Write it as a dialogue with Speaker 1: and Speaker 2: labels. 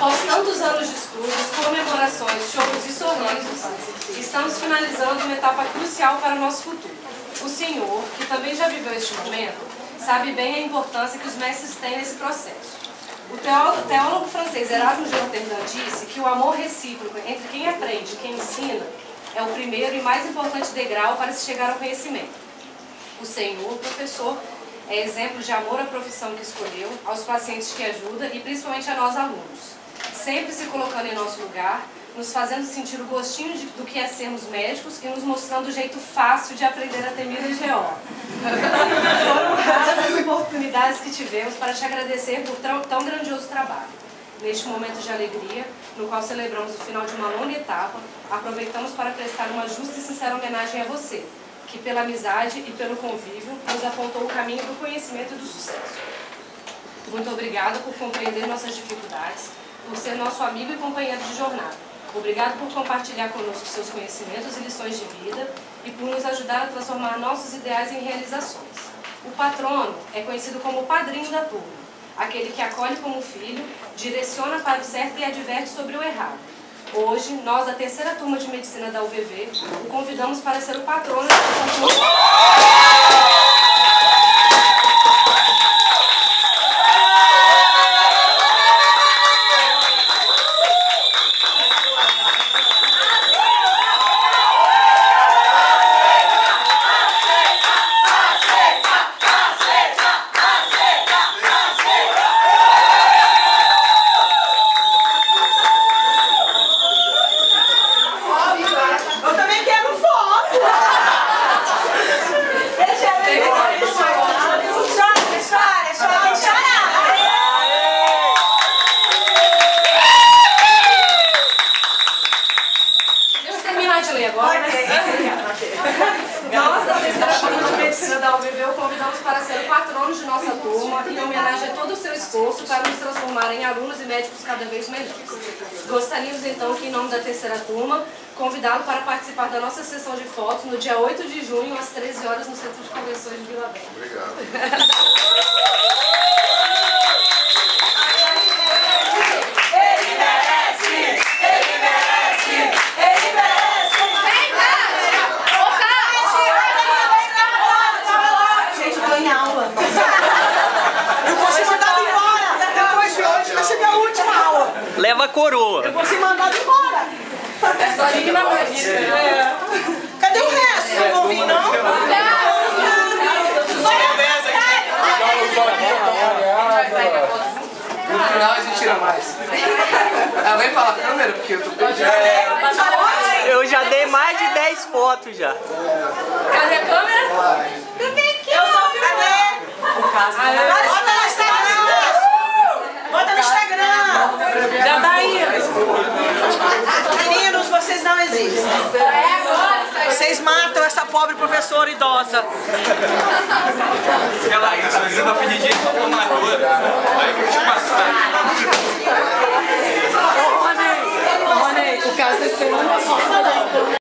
Speaker 1: Após tantos anos de estudos, comemorações, shows e sorrisos, estamos finalizando uma etapa crucial para o nosso futuro. O senhor, que também já viveu este momento, sabe bem a importância que os mestres têm nesse processo. O teólogo francês Erasmo de Roterdã disse que o amor recíproco entre quem aprende e quem ensina é o primeiro e mais importante degrau para se chegar ao conhecimento. O senhor, professor, é exemplo de amor à profissão que escolheu, aos pacientes que ajuda e principalmente a nós alunos. Sempre se colocando em nosso lugar, nos fazendo sentir o gostinho do que é sermos médicos e nos mostrando o jeito fácil de aprender a temer e GO. Foram raras as oportunidades que tivemos para te agradecer por tão grandioso trabalho. Neste momento de alegria, no qual celebramos o final de uma longa etapa, aproveitamos para prestar uma justa e sincera homenagem a você, que pela amizade e pelo convívio nos apontou o caminho do conhecimento e do sucesso. Muito obrigada por compreender nossas dificuldades, por ser nosso amigo e companheiro de jornada. Obrigado por compartilhar conosco seus conhecimentos e lições de vida e por nos ajudar a transformar nossos ideais em realizações. O patrono é conhecido como o padrinho da turma, aquele que acolhe como filho, direciona para o certo e adverte sobre o errado. Hoje, nós, da terceira turma de medicina da UVV, o convidamos para ser o patrono dessa turma. Nós, da terceira turma de medicina da UVV, o convidamos para ser o patrono de nossa turma em homenagem a todo o seu esforço para nos transformar em alunos e médicos cada vez melhores. Gostaríamos então que, em nome da terceira turma, convidá-lo para participar da nossa sessão de fotos no dia 8 de junho, às 13 horas, no Centro de Convenções de Vila Velha.
Speaker 2: Obrigado.
Speaker 3: Leva a coroa.
Speaker 4: Eu vou ser mandado embora.
Speaker 1: É só digna pra isso.
Speaker 4: Cadê o resto? Não vou vir, não?
Speaker 2: No final a gente tira mais. Alguém fala câmera, porque eu tô pedindo.
Speaker 3: Eu já dei mais de 10 fotos já.
Speaker 1: Cadê a câmera?
Speaker 4: Cadê? Bota no Instagram! Bota no Instagram!
Speaker 1: Já tá aí.
Speaker 4: Meninos, vocês não existem. Vocês matam essa pobre professora idosa.
Speaker 5: Ela isso, mas eu vou pedir dinheiro pra formadora. Aí que eu te passar.
Speaker 1: O caso desse